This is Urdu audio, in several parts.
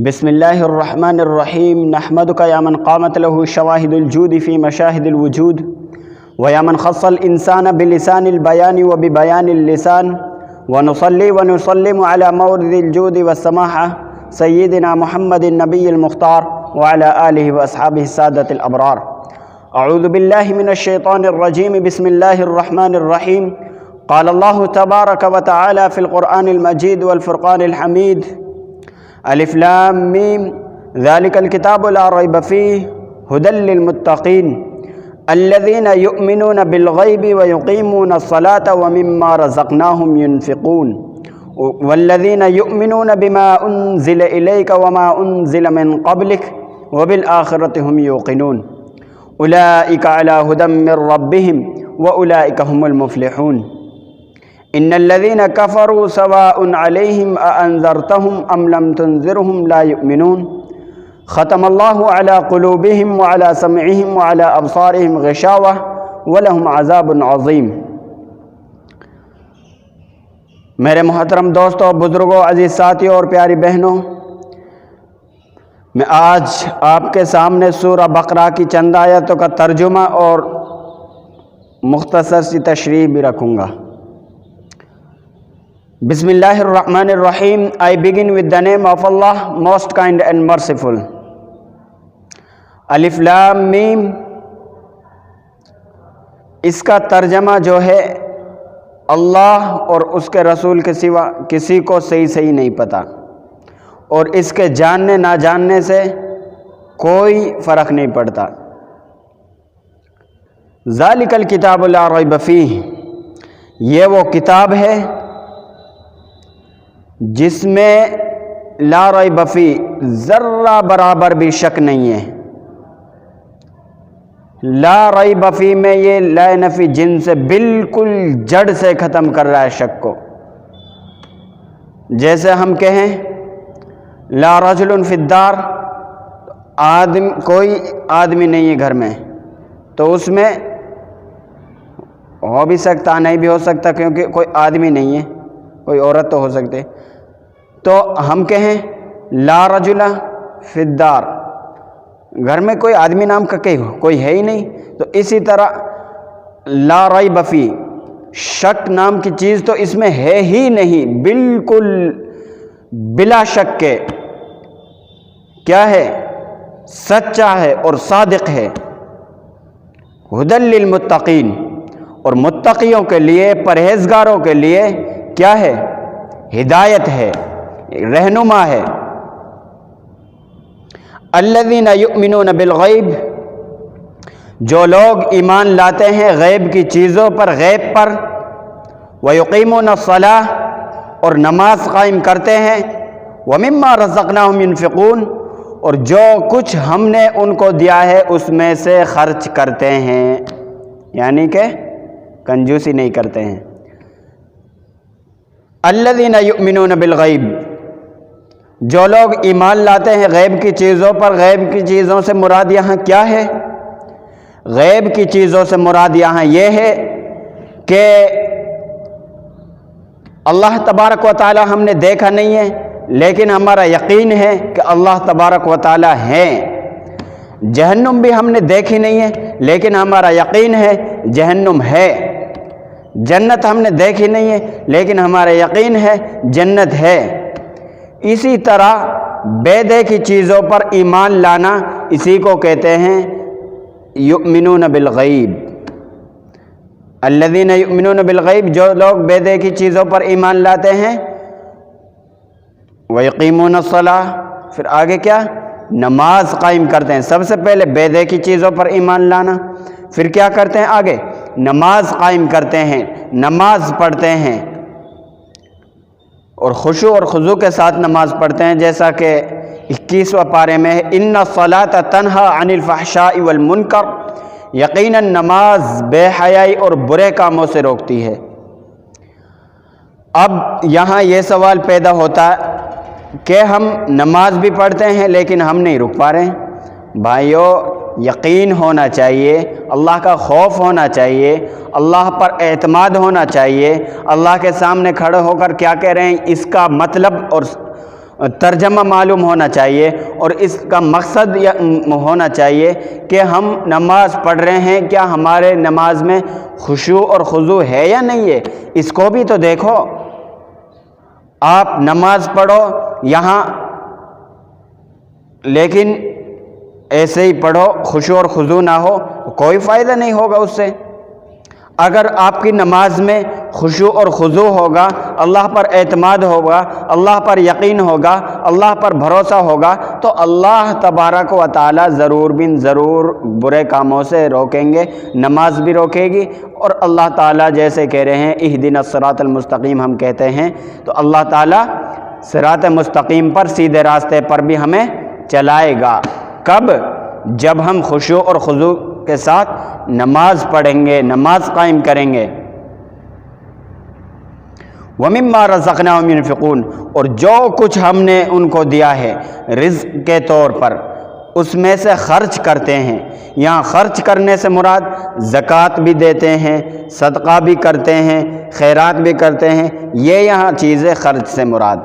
بسم الله الرحمن الرحيم. نحمدك يا من قامت له شواهد الجود في مشاهد الوجود، ويا من خص الإنسان بلسان البيان وببيان اللسان، ونصلي ونسلم على مورد الجود والسماحة سيدنا محمد النبي المختار وعلى آله وأصحابه السادة الأبرار. أعوذ بالله من الشيطان الرجيم. بسم الله الرحمن الرحيم. قال الله تبارك وتعالى في القرآن المجيد والفرقان الحميد: الف لام میم ذلك الكتاب لا ريب فيه هدى للمتقين الذين يؤمنون بالغيب ويقيمون الصلاة ومما رزقناهم ينفقون والذين يؤمنون بما أنزل إليك وما أنزل من قبلك وبالآخرة هم يوقنون أولئك على هدى من ربهم وأولئك هم المفلحون. ان الذين كفروا سواء عليهم أأنذرتهم ام لم تنذرهم لا يؤمنون ختم الله على قلوبهم وعلى سمعهم وعلى أبصارهم غشاوة ولهم عذاب عظیم. میرے محترم دوستوں، بزرگوں، عزیز ساتھیوں اور پیاری بہنوں، میں آج آپ کے سامنے سورہ بقرہ کی چند آیتوں کا ترجمہ اور مختصر سی تشریح بھی رکھوں گا. بسم اللہ الرحمن الرحیم. I begin with the name of Allah, most kind and merciful. الف لام میم، اس کا ترجمہ جو ہے اللہ اور اس کے رسول کے سوا کسی کو صحیح نہیں پتہ، اور اس کے جاننے نہ جاننے سے کوئی فرق نہیں پڑتا. ذالک الکتاب لا ریب فیہ، یہ وہ کتاب ہے جس میں لا ریب فیہ، ذرہ برابر بھی شک نہیں ہے. لا ریب فیہ میں یہ لا نفی جن سے بالکل جڑ سے ختم کر رہا ہے شک کو. جیسے ہم کہیں لا رجل فی الدار، کوئی آدمی نہیں ہے گھر میں، تو اس میں ہو بھی سکتا نہیں بھی ہو سکتا، کیونکہ کوئی آدمی نہیں ہے، کوئی عورت تو ہو سکتے. تو ہم کہیں لا رجل فی الدار، گھر میں کوئی آدمی نام کا کوئی ہے ہی نہیں. تو اسی طرح لا ریب فیہ، شک نام کی چیز تو اس میں ہے ہی نہیں، بالکل بلا شک کے کیا ہے، سچا ہے اور صادق ہے. ہدی للمتقین، اور متقیوں کے لیے، پرہیزگاروں کے لیے کیا ہے، ہدایت ہے، رہنما ہے. الذین یؤمنون بالغیب، جو لوگ ایمان لاتے ہیں غیب کی چیزوں پر، غیب پر. ویقیمون الصلاۃ، اور نماز قائم کرتے ہیں. ومما رزقناہم ينفقون، اور جو کچھ ہم نے ان کو دیا ہے اس میں سے خرچ کرتے ہیں، یعنی کہ کنجوسی نہیں کرتے ہیں. الذین یؤمنون بالغیب، جو لوگ ایمان لاتے ہیں غیب کی چیزوں پر. غیب کی چیزوں سے مراد یہاں کیا ہے؟ غیب کی چیزوں سے مراد یہاں یہ ہے کہ اللہ تبارک و تعالی ہم نے دیکھا نہیں ہے، لیکن ہمارا یقین ہے کہ اللہ تبارک و تعالی ہیں. جہنم بھی ہم نے دیکھی نہیں ہے، لیکن ہمارا یقین ہے جہنم ہے. جنت ہم نے دیکھی نہیں ہے، لیکن ہمارا یقین ہے جنت ہے. اسی طرح بے دیکھی چیزوں پر ایمان لانا، اسی کو کہتے ہیں یؤمنون بالغیب. الذین یؤمنون بالغیب، جو لوگ بے دیکھی چیزوں پر ایمان لاتے ہیں. ویقیمون الصلاۃ، پھر آگے کیا، نماز قائم کرتے ہیں. سب سے پہلے بے دیکھی چیزوں پر ایمان لانا، پھر کیا کرتے ہیں آگے، نماز قائم کرتے ہیں، نماز پڑھتے ہیں، اور خشوع اور خضوع کے ساتھ نماز پڑھتے ہیں. جیسا کہ 21واں پارے میں ہے، ان الصلاۃ تنہی عن الفحشاء والمنکر، یقیناً نماز بے حیائی اور برے کاموں سے روکتی ہے. اب یہاں یہ سوال پیدا ہوتا ہے کہ ہم نماز بھی پڑھتے ہیں لیکن ہم نہیں رک پا رہے ہیں. بھائیو، یقین ہونا چاہیے، اللہ کا خوف ہونا چاہیے، اللہ پر اعتماد ہونا چاہیے. اللہ کے سامنے کھڑے ہو کر کیا کہہ رہے ہیں، اس کا مطلب ترجمہ معلوم ہونا چاہیے، اور اس کا مقصد ہونا چاہیے کہ ہم نماز پڑھ رہے ہیں، کیا ہمارے نماز میں خشوع اور خضوع ہے یا نہیں ہے، اس کو بھی تو دیکھو۔ آپ نماز پڑھو یہاں لیکن ایسے ہی پڑھو، خشوع اور خضوع نہ ہو، کوئی فائدہ نہیں ہوگا اس سے۔ اگر آپ کی نماز میں خشوع اور خضوع ہوگا، اللہ پر اعتماد ہوگا، اللہ پر یقین ہوگا، اللہ پر بھروسہ ہوگا، تو اللہ تبارک و تعالی ضرور بن ضرور برے کاموں سے روکیں گے، نماز بھی روکے گی، اور اللہ تعالیٰ جیسے کہہ رہے ہیں اہدنا الصراط المستقیم ہم کہتے ہیں، تو اللہ تعالیٰ صراط مستقیم پر، سیدھے راستے پر بھی ہمیں چلائے گا۔ کب؟ جب ہم خشوع اور خضوع کے ساتھ نماز پڑھیں گے، نماز قائم کریں گے۔ وَمِمَّا رَزَقْنَاهُمْ يُنْفِقُونَ، اور جو کچھ ہم نے ان کو دیا ہے رزق کے طور پر، اس میں سے خرچ کرتے ہیں۔ یہاں خرچ کرنے سے مراد زکوٰۃ بھی دیتے ہیں، صدقہ بھی کرتے ہیں، خیرات بھی کرتے ہیں، یہ یہاں چیزیں خرچ سے مراد۔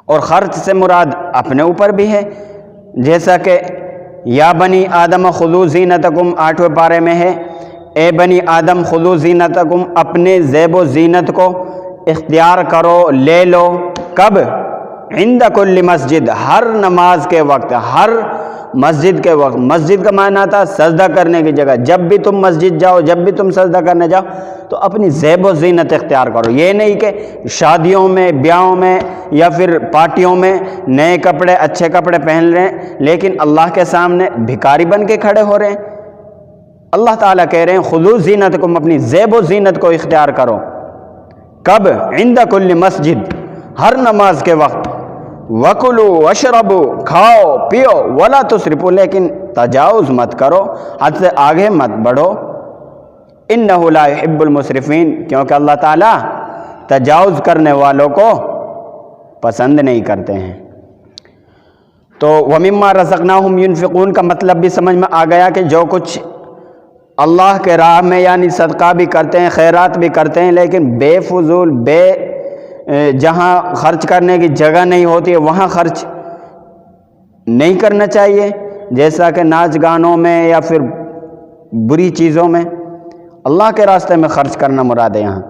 اور خرچ سے مراد اپنے اوپر بھی ہے، جیسا کہ یا بنی آدم خذوا زینتکم 8ویں پارے میں ہے، اے بنی آدم خذوا زینتکم، اپنے زیب و زینت کو اختیار کرو، لے لو۔ کب؟ عند کل مسجد، ہر نماز کے وقت، ہر مسجد کے وقت۔ مسجد کا معنی تھا سجدہ کرنے کی جگہ، جب بھی تم مسجد جاؤ، جب بھی تم سجدہ کرنے جاؤ تو اپنی زیب و زینت اختیار کرو۔ یہ نہیں کہ شادیوں میں، بیاہوں میں یا پھر پارٹیوں میں نئے کپڑے، اچھے کپڑے پہن رہے ہیں لیکن اللہ کے سامنے بھکاری بن کے کھڑے ہو رہے ہیں۔ اللہ تعالیٰ کہہ رہے ہیں خذوا زینتکم، اپنی زیب و زینت کو اختیار کرو۔ کب؟ عند کل مسجد، ہر نماز کے وقت۔ وَكُلُوا وَاشْرَبُوا، کھاؤ پیو، وَلَا تُسْرِفُوا، لیکن تجاوز مت کرو، حد سے آگے مت بڑھو۔ إِنَّهُ لَا يُحِبُّ الْمُسْرِفِينَ، کیونکہ اللہ تعالیٰ تجاوز کرنے والوں کو پسند نہیں کرتے ہیں۔ تو وَمِمَّا رَزَقْنَاهُمْ يُنْفِقُونَ کا مطلب بھی سمجھ میں آ گیا کہ جو کچھ اللہ کے راہ میں یعنی صدقہ بھی کرتے ہیں، خیرات بھی کرتے ہیں، لیکن بے فضول، جہاں خرچ کرنے کی جگہ نہیں ہوتی ہے وہاں خرچ نہیں کرنا چاہیے، جیسا کہ ناچ گانوں میں یا پھر بری چیزوں میں۔ اللہ کے راستے میں خرچ کرنا مراد ہے یہاں۔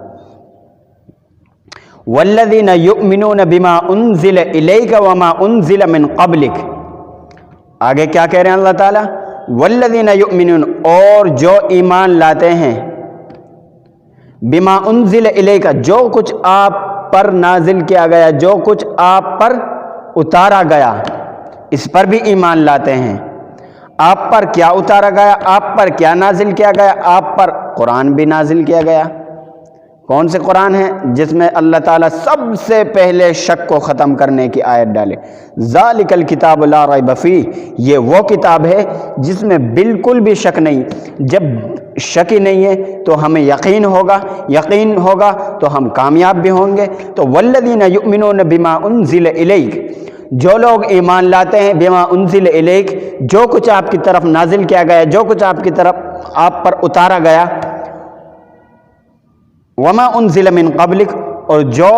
وَالَّذِينَ يُؤْمِنُونَ بِمَا أُنزِلَ إِلَيْكَ وَمَا أُنزِلَ مِن قَبْلِكَ، آگے کیا کہہ رہے ہیں اللہ تعالیٰ؟ وَالَّذِينَ يُؤْمِنُونَ، اور جو ایمان لاتے ہیں، بِمَا أُنزِلَ إِلَيْكَ، جو کچھ آپ پر نازل کیا گیا، جو کچھ آپ پر اتارا گیا، اس پر بھی ایمان لاتے ہیں۔ آپ پر کیا اتارا گیا؟ آپ پر کیا نازل کیا گیا؟ آپ پر قرآن بھی نازل کیا گیا۔ کون سے قرآن ہے؟ جس میں اللہ تعالیٰ سب سے پہلے شک کو ختم کرنے کی آیت ڈالے، ذالک الکتاب لا ریب فیہ، یہ وہ کتاب ہے جس میں بالکل بھی شک نہیں۔ جب شک ہی نہیں ہے تو ہمیں یقین ہوگا، یقین ہوگا تو ہم کامیاب بھی ہوں گے۔ تو والذین یؤمنون بما انزل الیک، جو لوگ ایمان لاتے ہیں بما انزل الیک، جو کچھ آپ کی طرف نازل کیا گیا، جو کچھ آپ کی طرف آپ پر اتارا گیا، وما انزل من قبلک، اور جو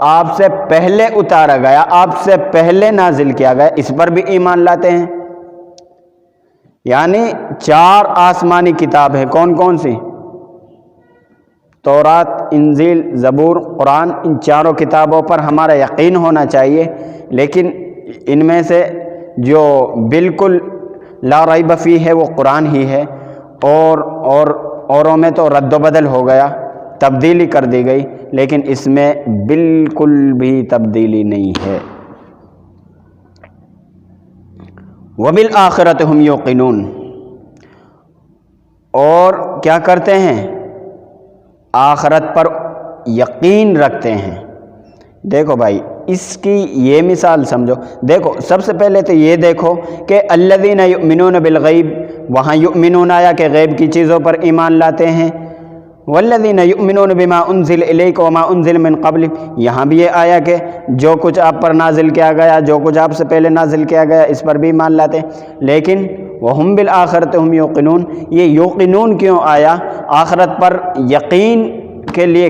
آپ سے پہلے اتارا گیا، آپ سے پہلے نازل کیا گیا، اس پر بھی ایمان لاتے ہیں۔ یعنی 4 آسمانی کتاب ہے، کون کون سی؟ تورات، انجیل، زبور، قرآن، ان چاروں کتابوں پر ہمارا یقین ہونا چاہیے، لیکن ان میں سے جو بالکل لا ریب فیہ ہے وہ قرآن ہی ہے، اوروں میں تو رد و بدل ہو گیا، تبدیلی کر دی گئی، لیکن اس میں بالکل بھی تبدیلی نہیں ہے۔ وَبِالْآخِرَةِ هُمْ يُوقِنُونَ، اور کیا کرتے ہیں؟ آخرت پر یقین رکھتے ہیں۔ دیکھو بھائی، اس کی یہ مثال سمجھو۔ دیکھو سب سے پہلے تو یہ دیکھو کہ الذین یؤمنون بالغیب، وہاں یؤمنون آیا کہ غیب کی چیزوں پر ایمان لاتے ہیں۔ والذین یؤمنون بما انزل الیک وما انزل من قبلک، یہاں بھی یہ آیا کہ جو کچھ آپ پر نازل کیا گیا، جو کچھ آپ سے پہلے نازل کیا گیا، اس پر بھی ایمان لاتے ہیں۔ لیکن وہم بالآخرۃ ہم یوقنون، یہ یوقنون کیوں آیا؟ آخرت پر یقین کے لیے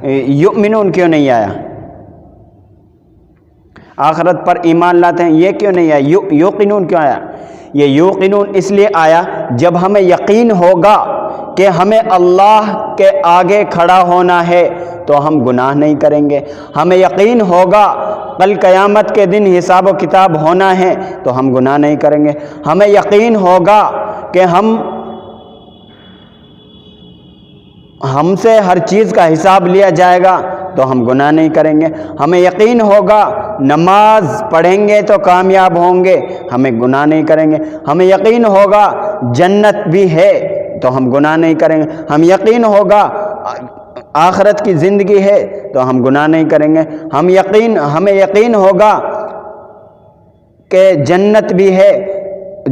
یؤمنون کیوں نہیں آیا؟ آخرت پر ایمان لاتے ہیں، یہ کیوں نہیں آیا؟ یوقنون کیوں آیا؟ یہ یوقنون اس لیے آیا جب ہمیں یقین ہوگا کہ ہمیں اللہ کے آگے کھڑا ہونا ہے تو ہم گناہ نہیں کریں گے، ہمیں یقین ہوگا کل قیامت کے دن حساب و کتاب ہونا ہے تو ہم گناہ نہیں کریں گے، ہمیں یقین ہوگا کہ ہم سے ہر چیز کا حساب لیا جائے گا تو ہم گناہ نہیں کریں گے، ہمیں یقین ہوگا نماز پڑھیں گے تو کامیاب ہوں گے، ہمیں گناہ نہیں کریں گے، ہمیں یقین ہوگا جنت بھی ہے تو ہم گناہ نہیں کریں گے، ہم یقین ہوگا آخرت کی زندگی ہے تو ہم گناہ نہیں کریں گے، ہمیں یقین ہوگا کہ جنت بھی ہے،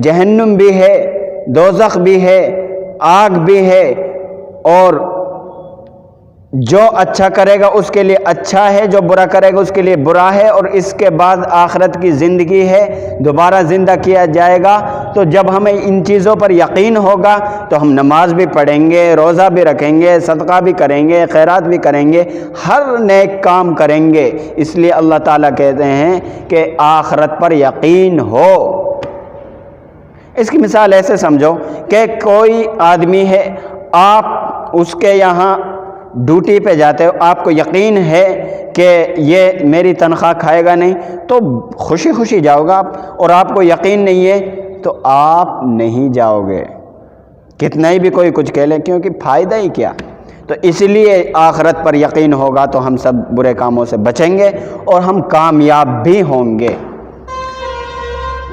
جہنم بھی ہے، دوزخ بھی ہے، آگ بھی ہے، اور جو اچھا کرے گا اس کے لیے اچھا ہے، جو برا کرے گا اس کے لیے برا ہے، اور اس کے بعد آخرت کی زندگی ہے، دوبارہ زندہ کیا جائے گا۔ تو جب ہمیں ان چیزوں پر یقین ہوگا تو ہم نماز بھی پڑھیں گے، روزہ بھی رکھیں گے، صدقہ بھی کریں گے، خیرات بھی کریں گے، ہر نیک کام کریں گے۔ اس لیے اللہ تعالیٰ کہتے ہیں کہ آخرت پر یقین ہو۔ اس کی مثال ایسے سمجھو کہ کوئی آدمی ہے، آپ اس کے یہاں ڈیوٹی پہ جاتے ہو، آپ کو یقین ہے کہ یہ میری تنخواہ کھائے گا نہیں، تو خوشی خوشی جاؤ گا آپ، اور آپ کو یقین نہیں ہے تو آپ نہیں جاؤ گے، کتنا ہی بھی کوئی کچھ کہہ لے، کیونکہ فائدہ ہی کیا۔ تو اس لیے آخرت پر یقین ہوگا تو ہم سب برے کاموں سے بچیں گے اور ہم کامیاب بھی ہوں گے۔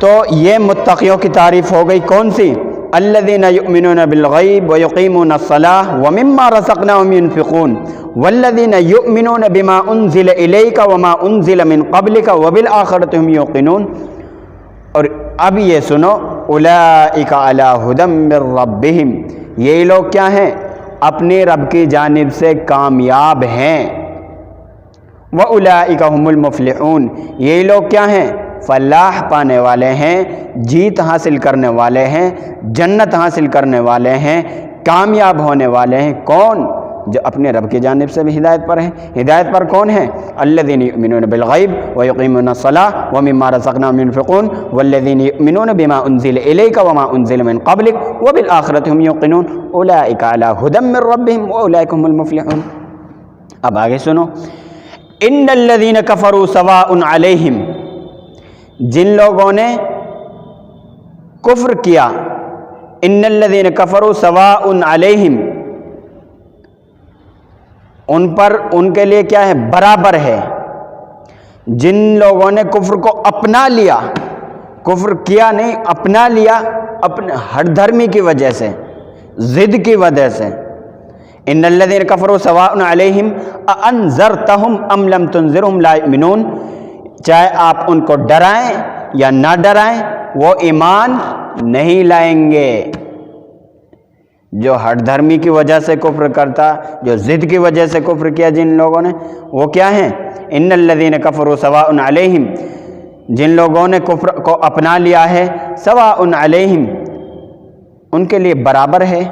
تو یہ متقیوں کی تعریف ہو گئی، کون سی؟ الذین یؤمنون بالغیب ویقیمون الصلاۃ ومما رزقناہم ينفقون والذین یؤمنون بما انزل الیک وما انزل من قبلک وبالآخرۃ هم یوقنون۔ اور اب یہ سنو، اولئک علی ھدی من ربہم، یہ لوگ کیا ہیں؟ اپنے رب کی جانب سے کامیاب ہیں۔ وَأُولَئِكَ هُمُ الْمُفْلِحُونَ، یہی لوگ کیا ہیں؟ فلاح پانے والے ہیں، جیت حاصل کرنے والے ہیں، جنت حاصل کرنے والے ہیں، کامیاب ہونے والے ہیں۔ کون؟ جو اپنے رب کی جانب سے بھی ہدایت پر ہیں۔ ہدایت پر کون ہیں؟ الذین یؤمنون بالغیب ویقیمون الصلاۃ ومما رزقناہم ينفقون والذین یؤمنون بما انزل الیک وما انزل من قبلک وبالآخرۃ هم یوقنون اولئک علی ھدی من ربہم واولئک هم المفلحون۔ اب آگے سنو، ان الذین کفروا سواء علیہم، جن لوگوں نے کفر کیا، ان الذین کفروا سواء علیہم، ان پر ان کے لیے کیا ہے؟ برابر ہے۔ جن لوگوں نے کفر کو اپنا لیا، کفر کیا نہیں، اپنا لیا، اپنے ہٹ دھرمی کی وجہ سے، ضد کی وجہ سے۔ ان الذین کفروا سواء علیہم اانذرتہم ام لم تنذرہم لا یؤمنون، چاہے آپ ان کو ڈرائیں یا نہ ڈرائیں وہ ایمان نہیں لائیں گے۔ جو ہٹ دھرمی کی وجہ سے کفر کرتا، جو ضد کی وجہ سے کفر کیا جن لوگوں نے، وہ کیا ہیں؟ ان الذین کفروا سواء علیہم، جن لوگوں نے کفر کو اپنا لیا ہے، سواء علیہم، ان کے لیے برابر ہے۔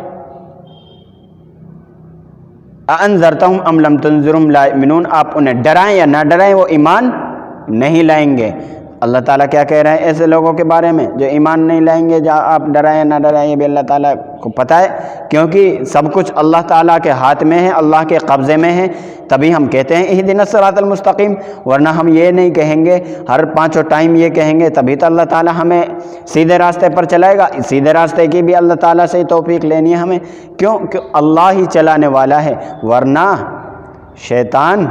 انذرتہم ام لم تنذرہم لا یؤمنون، آپ انہیں ڈرائیں یا نہ ڈرائیں وہ ایمان نہیں لائیں گے۔ اللہ تعالیٰ کیا کہہ رہے ہیں ایسے لوگوں کے بارے میں جو ایمان نہیں لائیں گے؟ جہاں آپ ڈرائیں نہ ڈرائیں، یہ بھی اللہ تعالیٰ کو پتہ ہے، کیونکہ سب کچھ اللہ تعالیٰ کے ہاتھ میں ہے، اللہ کے قبضے میں ہے، تبھی ہم کہتے ہیں اہدنا الصراط المستقیم، ورنہ ہم یہ نہیں کہیں گے، ہر پانچوں ٹائم یہ کہیں گے تبھی تو اللہ تعالیٰ ہمیں سیدھے راستے پر چلائے گا۔ سیدھے راستے کی بھی اللہ تعالیٰ سے توفیق لینی ہے ہمیں، کیوں کہ اللہ ہی چلانے والا ہے، ورنہ شیطان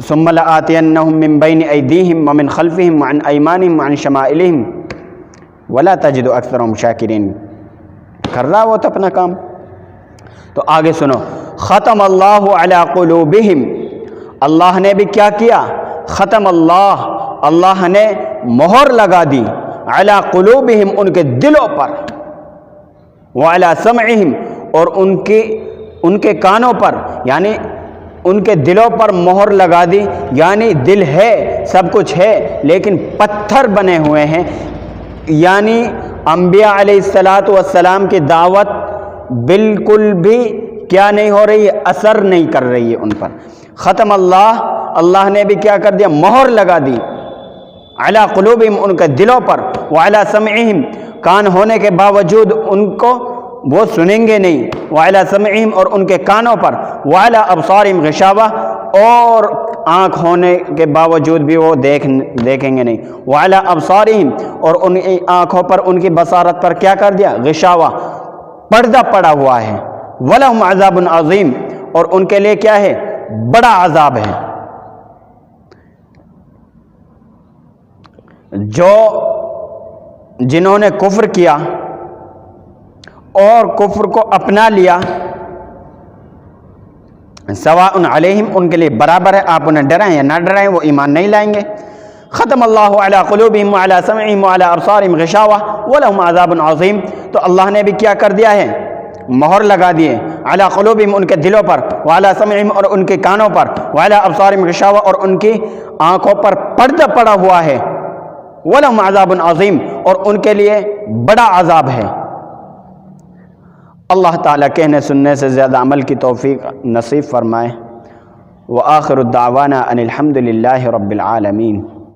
ثم لآتینہم من بین ایدیہم ومن خلفہم وعن ایمانہم وعن شمائلہم ولا تجد اکثرہم شاکرین، کر رہا وہ تو اپنا کام۔ تو آگے سنو، ختم اللہ علی قلوبہم، اللہ نے بھی کیا کیا؟ ختم اللہ نے مہر لگا دی، علی قلوبہم، ان کے دلوں پر، وعلی سمعہم، اور ان کے کانوں پر، یعنی ان کے دلوں پر مہر لگا دی، یعنی دل ہے، سب کچھ ہے، لیکن پتھر بنے ہوئے ہیں۔ یعنی انبیاء علیہ الصلوۃ والسلام کی دعوت بالکل بھی کیا نہیں ہو رہی ہے؟ اثر نہیں کر رہی ہے ان پر۔ ختم اللہ، اللہ نے بھی کیا کر دیا؟ مہر لگا دی، علی قلوبہم، ان کے دلوں پر، وعلی سمعہم، کان ہونے کے باوجود ان کو وہ سنیں گے نہیں، وعلی سمعہم، اور ان کے کانوں پر، وعلی ابصارہم غشاوہ، اور آنکھ ہونے کے باوجود بھی وہ دیکھیں گے نہیں، وعلی ابصارہم، اور ان آنکھوں پر، ان کی بصارت پر کیا کر دیا؟ غشاوہ، پردہ پڑا ہوا ہے، وَلَهُمْ عَذَابٌ عَظِيمٌ، اور ان کے لیے کیا ہے؟ بڑا عذاب ہے۔ جنہوں نے کفر کیا اور کفر کو اپنا لیا، سواء علیہم، ان کے لیے برابر ہے، آپ انہیں ڈرائیں یا نہ ڈرائیں، وہ ایمان نہیں لائیں گے۔ ختم اللہ علی قلوبہم وعلی سمعہم وعلی ابصارہم غشاوہ ولہم عذاب عظیم، تو اللہ نے بھی کیا کر دیا ہے؟ مہر لگا دیے، علی قلوبہم، ان کے دلوں پر، وعلی سمعہم، اور ان کے کانوں پر، وعلی ابصارہم غشاوہ، اور ان کی آنکھوں پر پردہ پڑا ہوا ہے، وَلَهُمْ عَذَابٌ عَظِيمٌ، اور ان کے لیے بڑا عذاب ہے۔ اللہ تعالیٰ کہنے سننے سے زیادہ عمل کی توفیق نصیب فرمائے۔ وآخر الدعوانا ان الحمد للہ رب العالمین۔